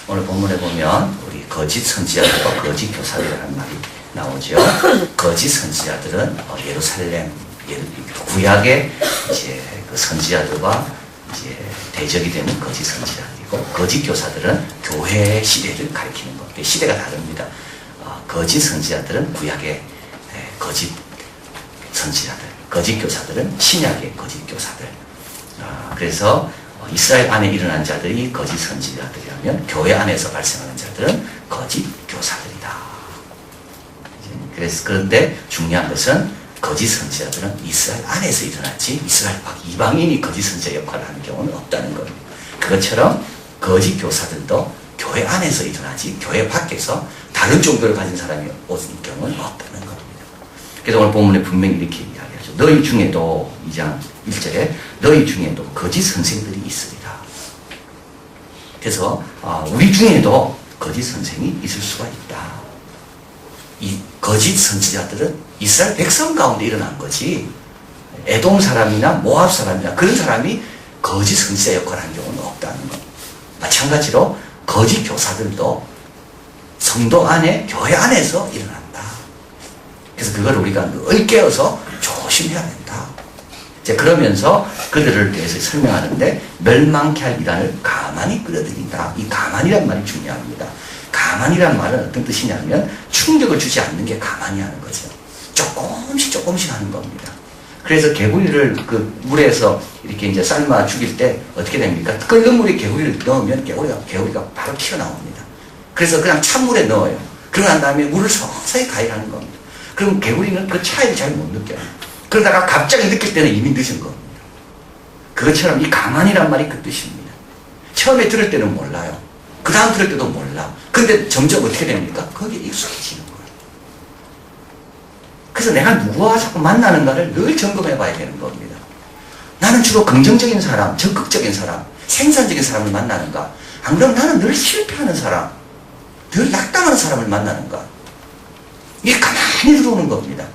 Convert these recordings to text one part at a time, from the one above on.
오늘 본문에 보면 우리 거짓 선지자들과 거짓 교사들이라는 말이 나오죠. 거짓 선지자들은 예루살렘, 구약의 이제 그 선지자들과 이제 대적이 되는 거짓 선지자들이고, 거짓 교사들은 교회 시대를 가리키는 것. 시대가 다릅니다. 거짓 선지자들은 구약의 거짓 선지자들, 거짓 교사들은 신약의 거짓 교사들. 그래서 이스라엘 안에 일어난 자들이 거짓 선지자들이라면 교회 안에서 발생하는 자들은 거짓 교사들이다. 그런데 중요한 것은 거짓 선지자들은 이스라엘 안에서 일어났지 이스라엘 밖 이방인이 거짓 선지자 역할을 하는 경우는 없다는 겁니다. 그것처럼 거짓 교사들도 교회 안에서 일어나지 교회 밖에서 다른 종교를 가진 사람이 오는 경우는 없다는 겁니다. 그래서 오늘 본문에 분명히 이렇게 이야기하죠. 너희 중에도 2장 1절에 너희 중에도 거짓 선생들이 있으리라. 그래서 우리 중에도 거짓 선생이 있을 수가 있다. 이 거짓 선지자들은 이스라엘 백성 가운데 일어난 거지 에돔 사람이나 모압 사람이나 그런 사람이 거짓 선지자 역할을 하는 경우는 없다는 겁니다. 마찬가지로 거짓 교사들도 성도 안에 교회 안에서 일어난다. 그래서 그걸 우리가 늘 깨어서 조심해야 된다. 이제 그러면서 그들을 대해서 설명하는데 멸망케 할 이단을 가만히 끌어들인다. 이 가만히란 말이 중요합니다. 가만히란 말은 어떤 뜻이냐면 충격을 주지 않는 게 가만히 하는 거죠. 조금씩 하는 겁니다. 그래서 개구리를 그 물에서 이렇게 이제 삶아 죽일 때 어떻게 됩니까? 끓는 물에 개구리를 넣으면 개구리가 바로 튀어나옵니다. 그래서 그냥 찬물에 넣어요. 그러고 난 다음에 물을 서서히 가열하는 겁니다. 그럼 개구리는 그 차이를 잘 못 느껴요. 그러다가 갑자기 느낄 때는 이미 늦은 겁니다. 그것처럼 이 가만히란 말이 그 뜻입니다. 처음에 들을 때는 몰라요. 그 다음 들을 때도 몰라. 근데 점점 어떻게 됩니까? 거기에 익숙해지는 거예요. 그래서 내가 누구와 자꾸 만나는가를 늘 점검해 봐야 되는 겁니다. 나는 주로 긍정적인 사람, 적극적인 사람, 생산적인 사람을 만나는가? 안 그러면 나는 늘 실패하는 사람, 늘 낙담하는 사람을 만나는가? 이게 가만히 들어오는 겁니다.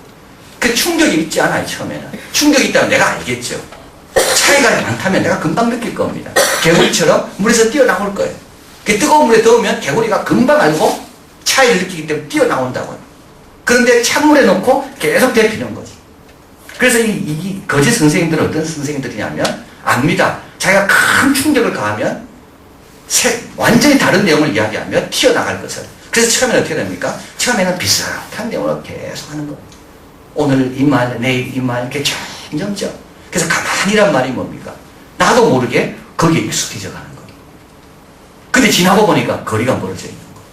그 충격이 있지 않아요, 처음에는. 충격이 있다면 내가 알겠죠. 차이가 많다면 내가 금방 느낄 겁니다. 개구리처럼 물에서 뛰어나올 거예요. 그 뜨거운 물에 넣으면 개구리가 금방 알고 차이를 느끼기 때문에 뛰어나온다고요. 그런데 찬물에 넣고 계속 데피는 거지. 그래서 이 거짓 선생님들은 어떤 선생님들이냐면 압니다. 자기가 큰 충격을 가하면 완전히 다른 내용을 이야기하며 튀어나갈 것을. 그래서 처음에는 어떻게 됩니까? 처음에는 비슷한 내용을 계속 하는 겁니다. 오늘 이 말, 내일 이 말, 이렇게 점점점. 그래서 가만히란 말이 뭡니까? 나도 모르게 거기에 익숙해져 가는 거예요. 근데 지나고 보니까 거리가 멀어져 있는 거예요.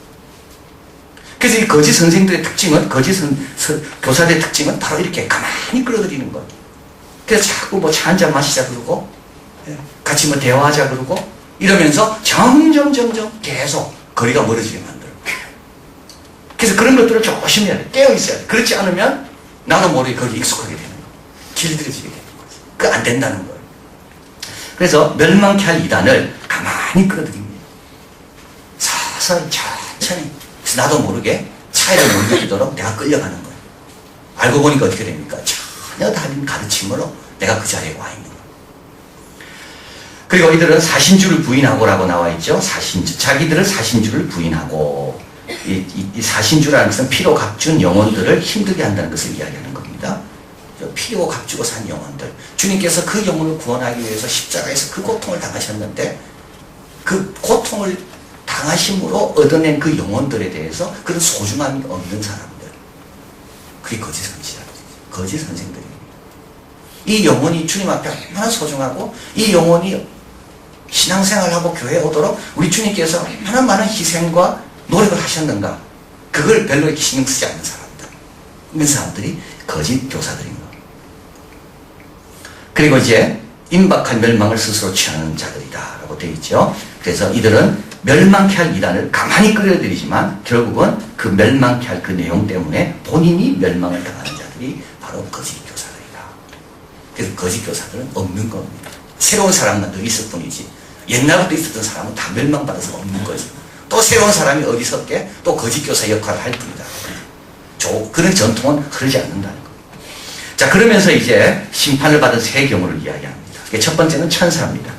그래서 이 거짓 선생들의 특징은, 거짓 교사들의 특징은 바로 이렇게 가만히 끌어들이는 거예요. 그래서 자꾸 뭐 차 한잔 마시자 그러고, 같이 뭐 대화하자 그러고, 이러면서 점점 계속 거리가 멀어지게 만들어요. 그래서 그런 것들을 조심해야 돼. 깨어 있어야 돼. 그렇지 않으면 나도 모르게 거기 익숙하게 되는 거예요. 길들여지게 되는 거죠. 그거 안 된다는 거예요. 그래서 멸망케 할 이단을 가만히 끌어들입니다. 서서히 천천히. 그래서 나도 모르게 차이를 못 느끼도록 내가 끌려가는 거예요. 알고 보니까 어떻게 됩니까? 전혀 다른 가르침으로 내가 그 자리에 와 있는 거예요. 그리고 이들은 사신주를 부인하고라고 나와 있죠. 사신주. 자기들은 사신주를 부인하고, 이 사신주라는 것은 피로 값준 영혼들을 힘들게 한다는 것을 이야기하는 겁니다. 피로 값주고 산 영혼들. 주님께서 그 영혼을 구원하기 위해서 십자가에서 그 고통을 당하셨는데, 그 고통을 당하심으로 얻어낸 그 영혼들에 대해서 그런 소중함이 없는 사람들. 그게 거짓 선지자들이죠. 거짓 선생들입니다. 이 영혼이 주님 앞에 얼마나 소중하고, 이 영혼이 신앙생활하고 교회에 오도록 우리 주님께서 얼마나 많은 희생과 노력을 하셨는가. 그걸 별로 이렇게 신경 쓰지 않는 사람들. 이런 사람들이 거짓 교사들인 겁니다. 그리고 이제 임박한 멸망을 스스로 취하는 자들이다 라고 되어 있죠. 그래서 이들은 멸망케 할 이단을 가만히 끌어들이지만 결국은 그 멸망케 할 그 내용 때문에 본인이 멸망을 당하는 자들이 바로 거짓 교사들이다. 그래서 거짓 교사들은 없는 겁니다. 새로운 사람만 늘 있을 뿐이지 옛날부터 있었던 사람은 다 멸망받아서 없는 거죠. 또 새로운 사람이 어리석게 또 거짓 교사 역할을 할 뿐이다. 그런 전통은 흐르지 않는다는 겁니다. 자, 그러면서 이제 심판을 받은 세 경우를 이야기합니다. 첫 번째는 천사입니다.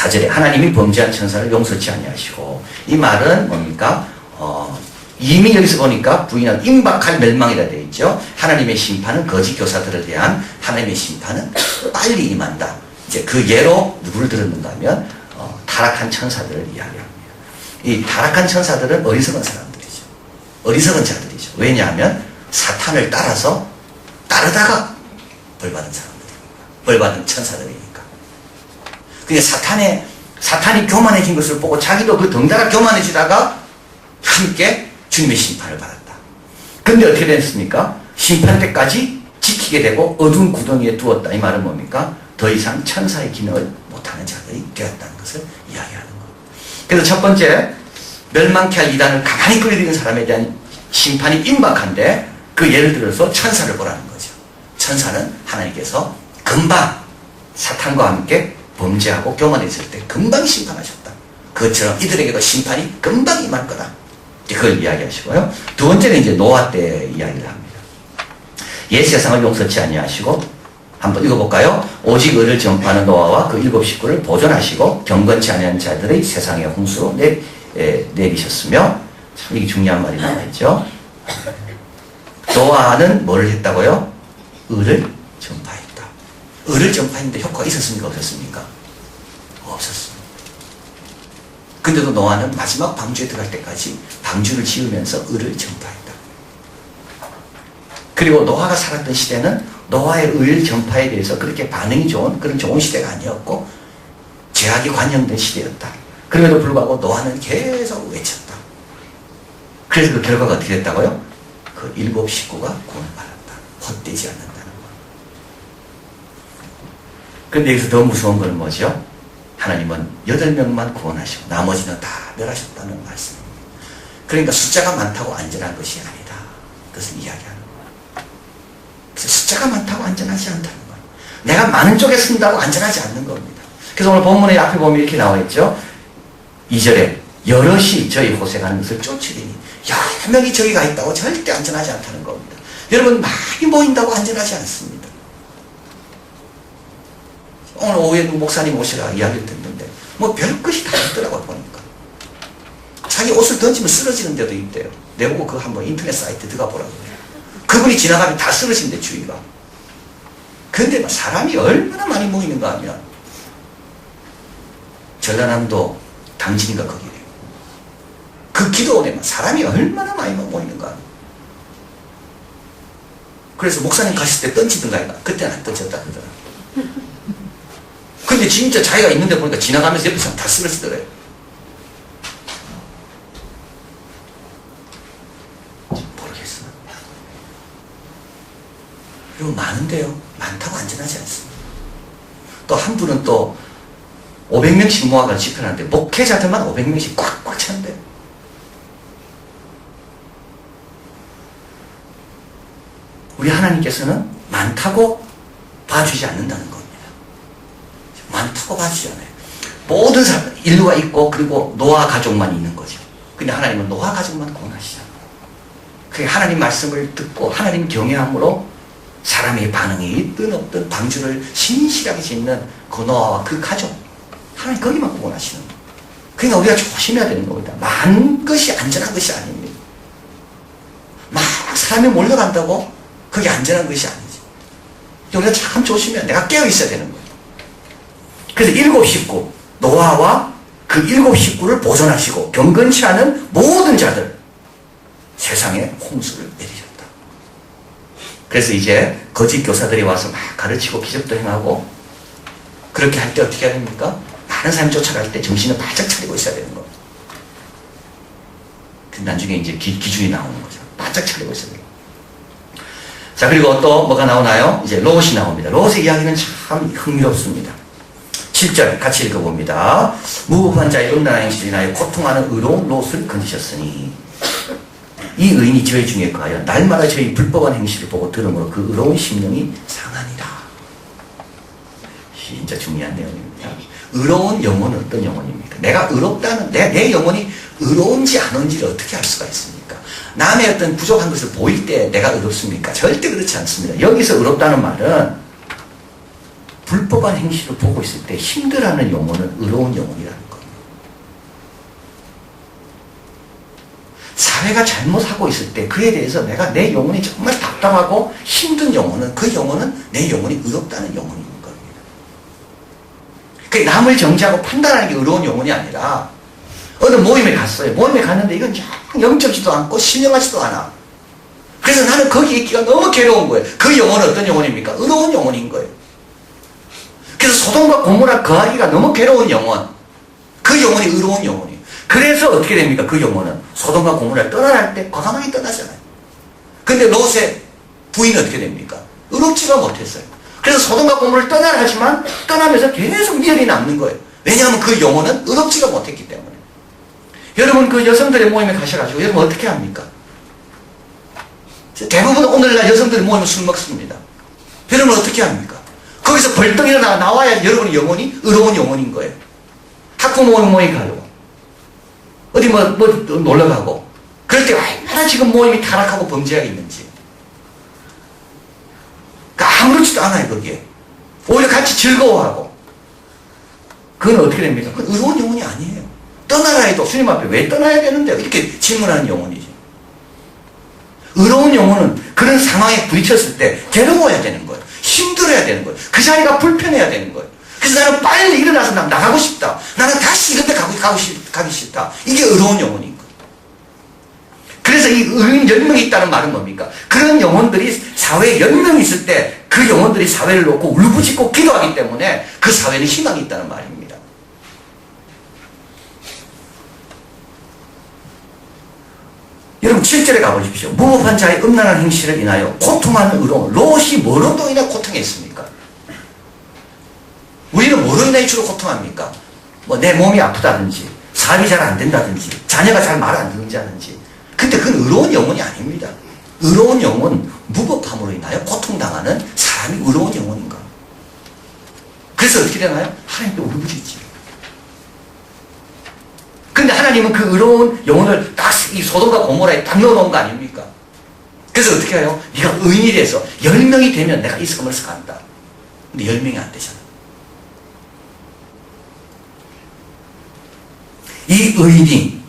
4절에 하나님이 범죄한 천사를 용서치 아니하시고, 이 말은 뭡니까? 이미 여기서 보니까 부인은 임박할 멸망이라 되어 있죠. 하나님의 심판은 거짓 교사들에 대한 하나님의 심판은 빨리 임한다. 이제 그 예로 누구를 들었는가 하면 타락한 천사들을 이야기합니다. 이 타락한 천사들은 어리석은 사람들이죠. 어리석은 자들이죠. 왜냐하면 사탄을 따르다가 벌받은 사람들입니다. 벌받은 천사들이니까. 그게 사탄이 교만해진 것을 보고 자기도 그 덩달아 교만해지다가 함께 주님의 심판을 받았다. 근데 어떻게 됐습니까? 심판 때까지 지키게 되고 어두운 구덩이에 두었다. 이 말은 뭡니까? 더 이상 천사의 기능을 못하는 자들이 되었다는 것을 이야기하는 겁니다. 그래서 첫 번째, 멸망케 할 이단을 가만히 끌어들이는 사람에 대한 심판이 임박한데, 그 예를 들어서 천사를 보라는 거죠. 천사는 하나님께서 금방 사탄과 함께 범죄하고 교만했을 때 금방 심판하셨다. 그것처럼 이들에게도 심판이 금방 임할 거다. 그걸 이야기하시고요. 두 번째는 이제 노아 때 이야기를 합니다. 옛 세상을 용서치 아니하시고, 한번 읽어볼까요? 오직 의를 전파하는 노아와 그 7 식구를 보존하시고 경건치 아니한 자들의 세상의 홍수로 내리셨으며, 참 이게 중요한 말이 나와있죠. 노아는 뭐를 했다고요? 의를 전파했다. 의를 전파했는데 효과가 있었습니까? 없었습니까? 없었습니다. 근데도 노아는 마지막 방주에 들어갈 때까지 방주를 지으면서 의를 전파했다. 그리고 노아가 살았던 시대는 노아의 의 전파에 대해서 그렇게 반응이 좋은 그런 좋은 시대가 아니었고 죄악이 관영된 시대였다. 그럼에도 불구하고 노아는 계속 외쳤다. 그래서 그 결과가 어떻게 됐다고요? 그 7 식구가 구원받았다. 헛되지 않는다는 것. 그런데 여기서 더 무서운 건 뭐죠? 하나님은 8명만 구원하시고 나머지는 다 멸하셨다는 말씀입니다. 그러니까 숫자가 많다고 안전한 것이 아니다. 그것을 이야기하는 거예요. 그래서 숫자가 많다고 안전하지 않다는 거예요. 내가 많은 쪽에 쓴다고 안전하지 않는 겁니다. 그래서 오늘 본문의 앞에 보면 이렇게 나와 있죠. 2절에 여럿이 저희 호색하는 것을 쫓으리니, 여러 명이 저기 가 있다고 절대 안전하지 않다는 겁니다. 여러분, 많이 모인다고 안전하지 않습니다. 오늘 오후에 목사님 오시라 이야기를 듣는데 뭐 별것이 다 있더라고요. 보니까 자기 옷을 던지면 쓰러지는 데도 있대요. 내보고 그거 한번 인터넷 사이트 들어가 보라고 그래요. 그분이 지나가면 다 쓰러진대, 주위가. 근데 사람이 얼마나 많이 모이는가 하면 전라남도 당진인가 거기에요. 그 기도원에만 사람이 얼마나 많이 모이는가 하면. 그래서 목사님 가실 때 던지던가 그때는 안 던졌다 그러더라. 근데 진짜 자기가 있는데 보니까 지나가면서 옆에 사람 다 쓰러지더래요. 모르겠어. 그리고 많은데요. 많다고 안전하지 않습니다. 또 한 분은 또 500명씩 모아가 집회하는데 목회자들만 500명씩 꽉꽉 찬대요. 우리 하나님께서는 많다고 봐주지 않는다는 겁니다. 많다고 봐주지 않아요. 모든 사람, 인류가 있고 그리고 노아 가족만 있는 거죠. 근데 하나님은 노아 가족만 구원하시잖아요. 그게 하나님 말씀을 듣고 하나님 경외함으로 사람의 반응이 있든 없든 방주를 신실하게 짓는 그 노아와 그 가족, 하나님 거기만 구원하시는 거예요. 그러니까 우리가 조심해야 되는 겁니다. 많은 것이 안전한 것이 아닙니다. 막 사람이 몰려간다고 그게 안전한 것이 아니지. 우리가 참 조심해야, 내가 깨어 있어야 되는 거예요. 그래서 7 식구, 노아와 그 7 식구를 보존하시고 경건치 않은 모든 자들 세상에 홍수를 내리셨다. 그래서 이제 거짓 교사들이 와서 막 가르치고 기적도 행하고 그렇게 할 때 어떻게 해야 됩니까? 많은 사람이 쫓아갈 때 정신을 바짝 차리고 있어야 되는 겁니다. 나중에 이제 기준이 나오는 거죠. 바짝 차리고 있어야 돼요. 자, 그리고 또 뭐가 나오나요? 이제 롯이 나옵니다. 롯의 이야기는 참 흥미롭습니다. 7절 같이 읽어봅니다. 무법한 자의 음란한 행실을 인하여 고통하는 의로운 롯을 건지셨으니 이 의인이 저희 중에 거하여 날마다 저희 불법한 행실을 보고 들음으로 그 의로운 심령이 상하니라. 진짜 중요한 내용입니다. 의로운 영혼은 어떤 영혼입니까? 내가 의롭다는, 내 영혼이 의로운지 아닌지를 어떻게 알 수가 있습니까? 남의 어떤 부족한 것을 보일 때 내가 의롭습니까? 절대 그렇지 않습니다. 여기서 의롭다는 말은 불법한 행실을 보고 있을 때 힘들어하는 영혼은 의로운 영혼이라는 겁니다. 사회가 잘못하고 있을 때 그에 대해서 내 영혼이 정말 답답하고 힘든 영혼은 그 영혼은 내 영혼이 의롭다는 영혼인 겁니다. 그 남을 정죄하고 판단하는 게 의로운 영혼이 아니라 어느 모임에 갔어요. 모임에 갔는데 이건 영접지도 않고 신령하지도 않아. 그래서 나는 거기 있기가 너무 괴로운 거예요. 그 영혼은 어떤 영혼입니까? 의로운 영혼인 거예요. 그래서 소돔과 고모라 거하기가 너무 괴로운 영혼. 그 영혼이 의로운 영혼이에요. 그래서 어떻게 됩니까? 그 영혼은 소돔과 고모라를 떠나갈 때 과감하게 떠나잖아요. 근데 롯의 부인은 어떻게 됩니까? 의롭지가 못했어요. 그래서 소돔과 고모라를 떠나야 하지만 떠나면서 계속 미련이 남는 거예요. 왜냐하면 그 영혼은 의롭지가 못했기 때문에. 여러분 그 여성들의 모임에 가셔가지고 여러분 어떻게 합니까? 대부분 오늘날 여성들의 모임은 술 먹습니다. 여러분 어떻게 합니까? 거기서 벌떡 일어나 나와야 여러분의 영혼이 의로운 영혼인 거예요. 학부 모임 가요. 어디 놀러 가고. 그럴 때 얼마나 지금 모임이 타락하고 범죄가 있는지. 그러니까 아무렇지도 않아요 거기에. 오히려 같이 즐거워하고. 그건 어떻게 됩니까? 그건 의로운 영혼이 아니에요. 떠나라 해도 주님 앞에 왜 떠나야 되는데 이렇게 질문하는 영혼이죠. 의로운 영혼은 그런 상황에 부딪혔을 때 괴로워야 되는 거예요. 힘들어야 되는 거예요. 그 자리가 불편해야 되는 거예요. 그래서 나는 빨리 일어나서 나가고 싶다. 나는 다시 이런 데 가기 싫다. 이게 의로운 영혼인 거예요. 그래서 이 의인 10명이 있다는 말은 뭡니까? 그런 영혼들이 사회에 10명이 있을 때 그 영혼들이 사회를 놓고 울부짖고 기도하기 때문에 그 사회는 희망이 있다는 말입니다. 여러분 7절에 가보십시오. 무법한 자의 음란한 행실을 인하여 고통하는 의로운 롯이 뭐로 인해 고통했습니까? 우리는 뭐로 인해 주로 고통합니까? 내 몸이 아프다든지 사업이 잘 안 된다든지 자녀가 잘 말 안 듣는다든지. 근데 그건 의로운 영혼이 아닙니다. 의로운 영혼, 무법함으로 인하여 고통당하는 사람이 의로운 영혼인가? 그래서 어떻게 되나요? 하나님께 울부짖지. 근데 하나님은 그 의로운 영혼을 딱 이 소돔과 고모라에 딱 넣어놓은 거 아닙니까? 그래서 어떻게 해요? 네가 의인이 돼서 10명이 되면 내가 이 섬을 사간다. 근데 10명이 안 되잖아. 이 의인이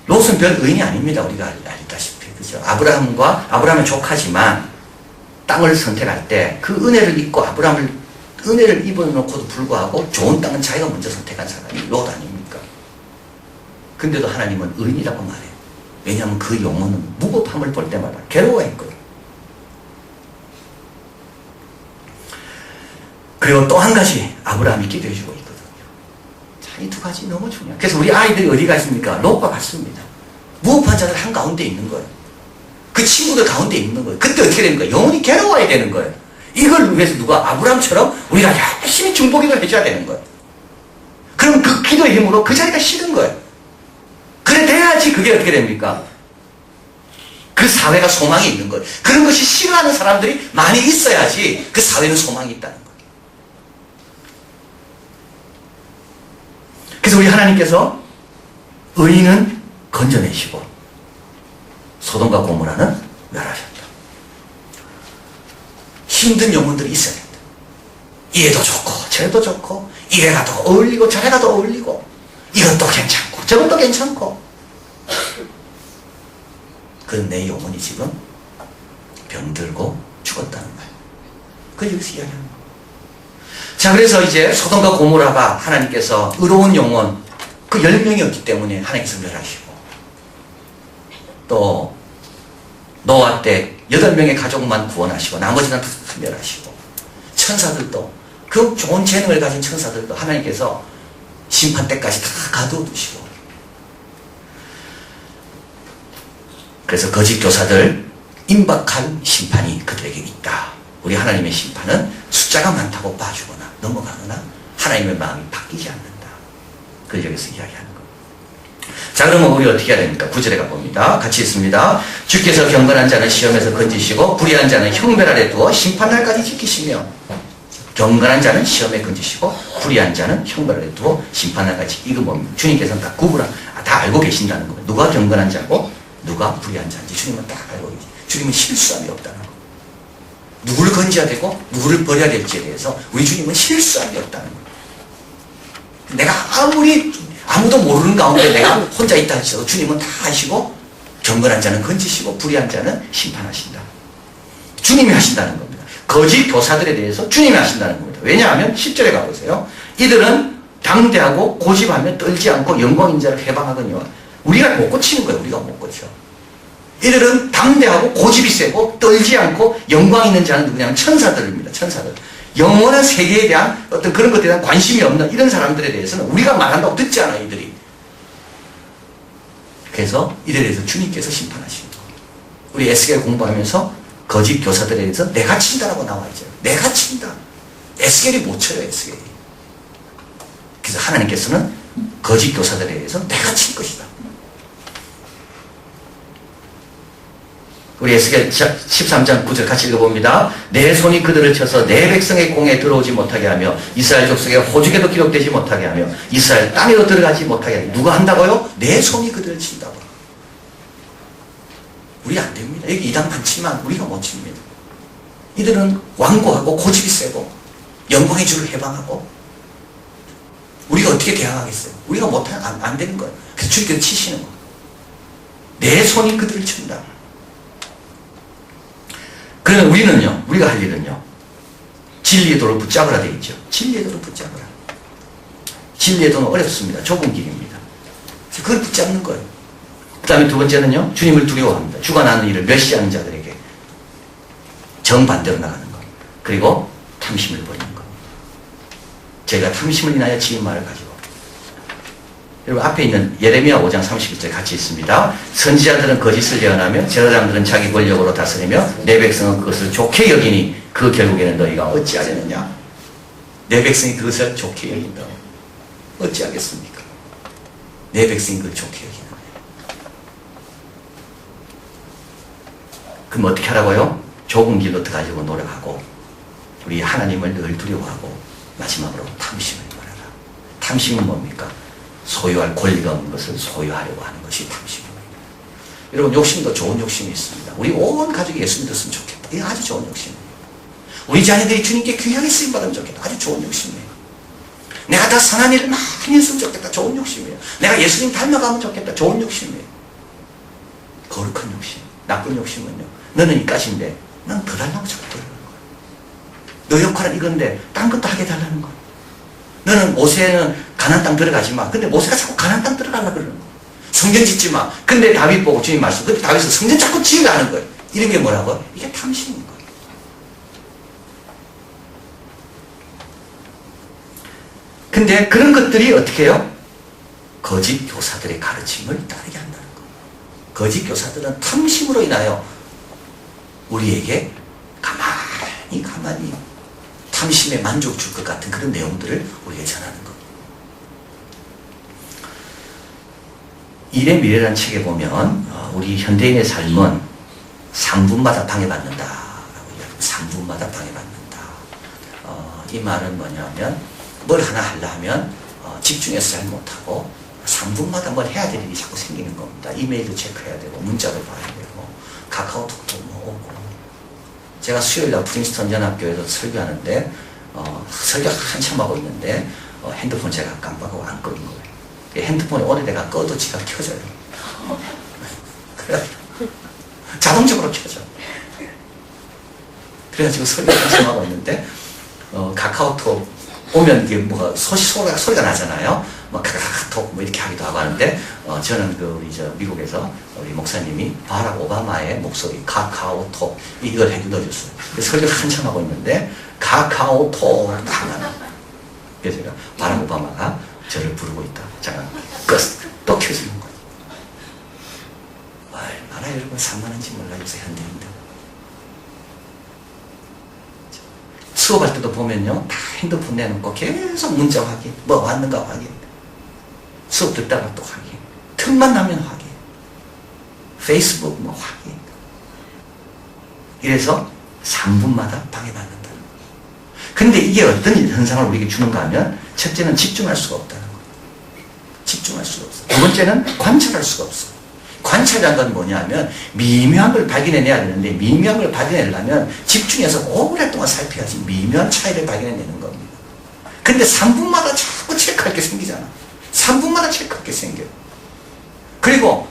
롯은 별 의인이 아닙니다. 우리가 알다시피. 그죠? 아브라함의 조카지만 땅을 선택할 때 그 은혜를 입고 은혜를 입어놓고도 불구하고 좋은 땅은 자기가 먼저 선택한 사람이 롯 아닙니까? 근데도 하나님은 의인이라고 말해요. 왜냐하면 그 영혼은 무법함을 볼 때마다 괴로워했거든요. 그리고 또 한 가지 아브라함이 기도해주고 있거든요. 자, 이 두 가지 너무 중요해요. 그래서 우리 아이들이 어디 갔습니까? 롯과 같습니다. 무법한 자들 한가운데 있는 거예요. 그 친구들 가운데 있는 거예요. 그때 어떻게 됩니까? 영혼이 괴로워야 되는 거예요. 이걸 위해서 누가 아브라함처럼 우리가 열심히 중보기도를 해줘야 되는 거예요. 그럼 그 기도의 힘으로 그 자리가 식은 거예요. 그래 돼야지 그게 어떻게 됩니까? 그 사회가 소망이 있는 거예요. 그런 것이 싫어하는 사람들이 많이 있어야지 그 사회는 소망이 있다는 거예요. 그래서 우리 하나님께서 의인은 건져내시고 소돔과 고모라는 멸하셨다. 힘든 영혼들이 있어야 된다. 이래도 좋고 저래도 좋고 이래가 더 어울리고 저래가 더 어울리고 이것도 괜찮고 저것도 괜찮고. 그건 내 영혼이 지금 병들고 죽었다는 말. 그걸 여기서 이야기하는 거예요. 자, 그래서 이제 소돔과 고모라가 하나님께서 의로운 영혼 그 10명이었기 때문에 하나님께서 멸하시고, 또 노아 때 8명의 가족만 구원하시고 나머지는 다 멸하시고, 천사들도 그 좋은 재능을 가진 천사들도 하나님께서 심판 때까지 다 가두어두시고, 그래서 거짓 교사들 임박한 심판이 그들에게 있다. 우리 하나님의 심판은 숫자가 많다고 봐주거나 넘어가거나 하나님의 마음이 바뀌지 않는다. 그걸 여기서 이야기하는 거예요. 자, 그러면 우리 어떻게 해야 됩니까? 9절에 가봅니다. 같이 있습니다. 주께서 경건한 자는 시험에서 건지시고 불의한 자는 형벌 아래 두어 심판날까지 지키시며, 경건한 자는 시험에 건지시고 불의한 자는 형벌 아래 두어 심판날까지. 이거 뭡니까? 주님께서는 다 알고 계신다는 거예요. 누가 경건한 자고 누가 불의한 자인지 주님은 딱 알고 계시. 주님은 실수함이 없다는 거. 누구를 건져야 되고 누구를 버려야 될지에 대해서 우리 주님은 실수한 게 없다는 거예요. 내가 아무리 아무도 모르는 가운데 내가 혼자 있다 할지라도 주님은 다 아시고 경건한 자는 건지시고 불의한 자는 심판하신다. 주님이 하신다는 겁니다. 거짓 교사들에 대해서 주님이 하신다는 겁니다. 왜냐하면 10절에 가보세요. 이들은 당대하고 고집하며 떨지 않고 영광 인자를 해방하거니와. 우리가 못 고치는 거예요. 우리가 못 고쳐. 이들은 당대하고 고집이 세고 떨지 않고 영광 있는 자는 누구냐면 천사들입니다. 천사들. 영원한 세계에 대한 어떤 그런 것에 대한 관심이 없는 이런 사람들에 대해서는 우리가 말한다고 듣지 않아요. 이들이. 그래서 이들에 대해서 주님께서 심판하시는 거예요. 우리 에스겔 공부하면서 거짓 교사들에 대해서 내가 친다라고 나와 있죠. 내가 친다. 에스겔이 못 쳐요. 에스겔이. 그래서 하나님께서는 거짓 교사들에 대해서 내가 칠 것이다. 우리 에스겔 13장 9절 같이 읽어봅니다. 내 손이 그들을 쳐서 내 백성의 공에 들어오지 못하게 하며 이스라엘 족속의 호죽에도 기록되지 못하게 하며 이스라엘 땅에도 들어가지 못하게 하며. 누가 한다고요? 내 손이 그들을 친다고. 우리 안 됩니다. 여기 이단만 치면 우리가 못 칩니다. 이들은 완고하고 고집이 세고 영광의 주를 해방하고 우리가 어떻게 대항하겠어요? 우리가 못하면 안 되는 거예요. 그래서 주님께서 치시는 거예요. 내 손이 그들을 친다. 그러면 우리는요, 우리가 할 일은요, 진리의 도를 붙잡으라 되어 있죠. 진리의 도를 붙잡으라. 진리의 도는 어렵습니다. 좁은 길입니다. 그래서 그걸 붙잡는 거예요. 그 다음에 두 번째는요, 주님을 두려워합니다. 주가 나는 일을 멸시하는 자들에게 정반대로 나가는 것. 그리고 탐심을 버리는 것. 제가 탐심을 인하여 지은 말을 가지고. 여러분 앞에 있는 예레미야 5장 31절 같이 있습니다. 선지자들은 거짓을 예언하며 제사장들은 자기 권력으로 다스리며 내 백성은 그것을 좋게 여기니 그 결국에는 너희가 어찌하려느냐. 내 백성이 그것을 좋게 여긴다고. 어찌하겠습니까? 내 백성이 그걸 좋게 여기는 거예요. 그럼 어떻게 하라고요? 좁은 길로 들어가려고 노력하고 우리 하나님을 늘 두려워하고 마지막으로 탐심을 말하라. 탐심은 뭡니까? 소유할 권리가 없는 것을 소유하려고 하는 것이 탐심입니다. 여러분 욕심도 좋은 욕심이 있습니다. 우리 온 가족이 예수 믿었으면 좋겠다. 이거 아주 좋은 욕심이에요. 우리 자녀들이 주님께 귀하게 쓰임받으면 좋겠다. 아주 좋은 욕심이에요. 내가 더 선한 일을 많이 했으면 좋겠다. 좋은 욕심이에요. 내가 예수님 닮아가면 좋겠다. 좋은 욕심이에요. 거룩한 욕심. 나쁜 욕심은요. 너는 이까지인데 난 더 달라고 자꾸 들어가는 거야. 너 역할은 이건데 딴 것도 하게 달라는 거야. 너는 모세는 가나안 땅 들어가지 마. 근데 모세가 자꾸 가나안 땅 들어가려고 그러는 거야. 성전 짓지 마. 근데 다윗 보고 주님 말씀. 근데 다윗은 성전 자꾸 지으려 하는 거예요. 이런 게 뭐라고? 이게 탐심인 거예요. 근데 그런 것들이 어떻게 해요? 거짓 교사들의 가르침을 따르게 한다는 거예요. 거짓 교사들은 탐심으로 인하여 우리에게 가만히 탐심에 만족 줄 것 같은 그런 내용들을 우리에게 전하는 겁니다. 일의 미래라는 책에 보면 우리 현대인의 삶은 상분마다 방해받는다 라고 이야기합니다. 상분마다 방해받는다. 이 말은 뭐냐면 뭘 하나 하려 하면 집중해서 잘 못하고 상분마다 뭘 해야 될 일이 자꾸 생기는 겁니다. 이메일도 체크해야 되고 문자도 봐야 되고 카카오톡도 뭐 오고. 제가 수요일날 프린스턴 연합교회에서 설교하는데 설교 한참 하고 있는데 핸드폰 제가 깜빡하고 안 끄는 거예요. 핸드폰이 오래돼가 꺼도 지가 켜져요. 그래 자동적으로 켜져. 그래가지고 설교 한참 하고 있는데 카카오톡 오면 이게 뭐가 소리가 나잖아요. 뭐 카카오톡 뭐 이렇게 하기도 하고 하는데 저는 우리 미국에서 우리 목사님이 바락 오바마의 목소리 카카오톡 이걸 넣어줬어요. 설교 한참 하고 있는데 카카오톡 하나. 그래서 제가 바락 오바마가 저를 부르고 있다. 제가 또 켜지는 거예요. 얼마나 여러분 산만한지 몰라요. 요새 현대인들. 수업할 때도 보면요. 다 핸드폰 내놓고 계속 문자 확인, 뭐 왔는가 확인. 수업 듣다가 또 확인. 틈만 나면 확인. 페이스북 뭐 확인. 이래서 3분마다 방해받는다는 거예요. 근데 이게 어떤 현상을 우리에게 주는가 하면 첫째는 집중할 수가 없다는 거예요. 집중할 수가 없어요. 두 번째는 관찰할 수가 없어요. 관찰이라는 건 뭐냐면 미묘한 걸 발견해내야 되는데 미묘한 걸 발견하려면 집중해서 오랫동안 살펴야지 미묘한 차이를 발견해내는 겁니다. 근데 3분마다 자꾸 체크할 게 생기잖아. 3분마다 체크할 게 생겨. 그리고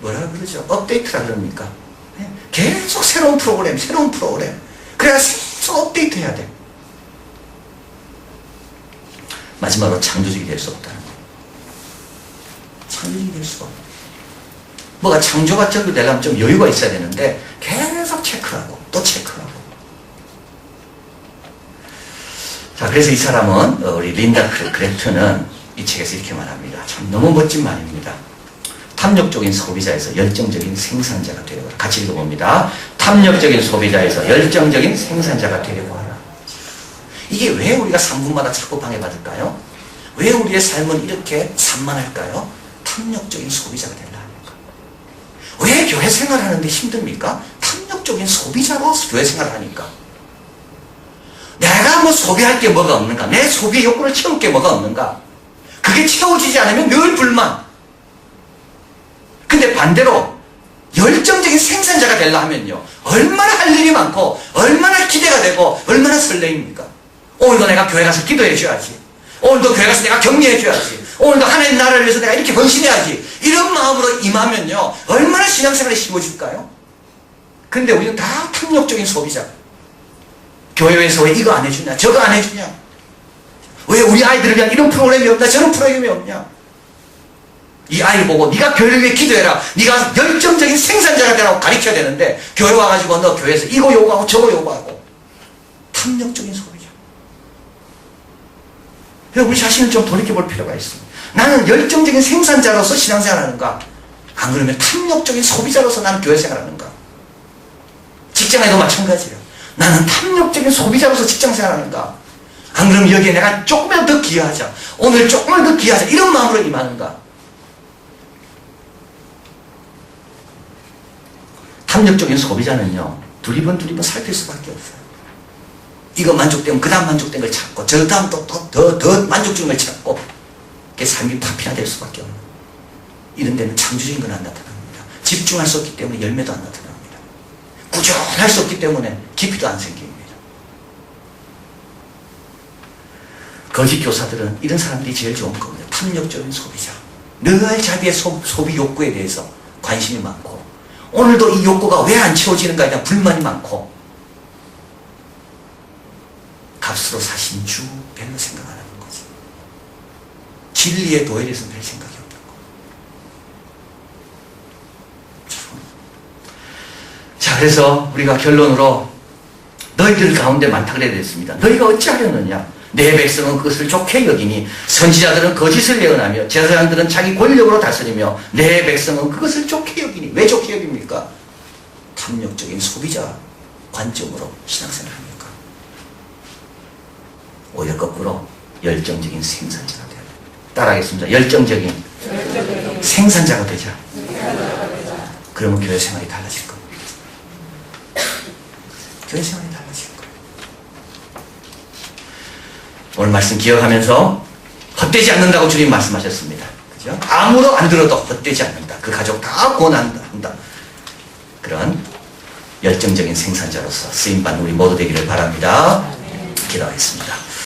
뭐라 그러죠? 업데이트라 그럽니까? 계속 새로운 프로그램. 그래야 계속 업데이트 해야 돼. 마지막으로 창조적이 될 수 없다는 거예요. 창조적이 될 수가 없다. 뭐가 창조가 되려면 좀 여유가 있어야 되는데 계속 체크하고 또 체크하고. 자, 그래서 이 사람은 우리 린다 크래프트는 이 책에서 이렇게 말합니다. 참 너무 멋진 말입니다. 탐욕적인 소비자에서 열정적인 생산자가 되려고 하라. 같이 읽어봅니다. 탐욕적인 소비자에서 열정적인 생산자가 되려고 하라. 이게 왜 우리가 3분마다 자꾸 방해받을까요? 왜 우리의 삶은 이렇게 산만할까요? 탐욕적인 소비자가 되려 하니까. 왜 교회 생활하는데 힘듭니까? 탐욕적인 소비자로 교회 생활하니까. 내가 뭐 소비할 게 뭐가 없는가? 내 소비 욕구를 채울 게 뭐가 없는가? 그게 채워지지 않으면 늘 불만. 근데 반대로 열정적인 생산자가 되려 하면요, 얼마나 할 일이 많고 얼마나 기대가 되고 얼마나 설레입니까? 오늘도 내가 교회 가서 기도해 줘야지. 오늘도 교회 가서 내가 격려해 줘야지. 오늘도 하나님 나라를 위해서 내가 이렇게 헌신해야지. 이런 마음으로 임하면요, 얼마나 신앙생활이 쉬워질까요? 근데 우리는 다 탐욕적인 소비자. 교회에서 왜 이거 안 해주냐, 저거 안 해주냐, 왜 우리 아이들을 위한 이런 프로그램이 없냐, 저런 프로그램이 없냐. 이 아이 보고 네가 교회를 위해 기도해라, 네가 열정적인 생산자가 되라고 가르쳐야 되는데 교회 와가지고 너 교회에서 이거 요구하고 저거 요구하고. 탐욕적인 소비자. 그래서 우리 자신을 좀 돌이켜볼 필요가 있습니다. 나는 열정적인 생산자로서 신앙생활하는가, 안 그러면 탐욕적인 소비자로서 나는 교회생활하는가. 직장에도 마찬가지예요. 나는 탐욕적인 소비자로서 직장생활하는가, 안 그러면 여기에 내가 조금이라도 더 기여하자, 오늘 조금만 더 기여하자, 이런 마음으로 임하는가. 탐욕적인 소비자는요, 두리번 살필 수밖에 없어요. 이거 만족되면 그 다음 만족된 걸 찾고, 저 다음 또 더 만족적인 걸 찾고, 그게 삶이 파편화될 수밖에 없는, 이런 데는 창조적인 건 안 나타납니다. 집중할 수 없기 때문에 열매도 안 나타납니다. 꾸준할 수 없기 때문에 깊이도 안 생깁니다. 거짓 교사들은 이런 사람들이 제일 좋은 겁니다. 탐욕적인 소비자. 늘 자기의 소비 욕구에 대해서 관심이 많고, 오늘도 이 욕구가 왜 안 채워지는가에 대한 불만이 많고, 값으로 사신 주 별로 생각 안 하는 거지. 진리의 도에 대해서는 별 생각이 없는 거. 자, 그래서 우리가 결론으로 너희들 가운데 많다 그래야 됐습니다. 너희가 어찌하려느냐? 내 백성은 그것을 좋게 여기니 선지자들은 거짓을 예언하며 제사장들은 자기 권력으로 다스리며 내 백성은 그것을 좋게 여기니. 왜 좋게 여깁니까? 탐욕적인 소비자 관점으로 신앙생활합니까? 오히려 거꾸로 열정적인 생산자가 되어야 됩니다. 따라하겠습니다. 열정적인 생산자가 되자. 그러면 교회 생활이 달라질 겁니다. 교회 생활이 달라질 거예요. 오늘 말씀 기억하면서 헛되지 않는다고 주님 말씀하셨습니다. 그죠? 아무도 안 들어도 헛되지 않는다. 그 가족 다 구원한다. 그런 열정적인 생산자로서 쓰임받는 우리 모두 되기를 바랍니다. 기도하겠습니다.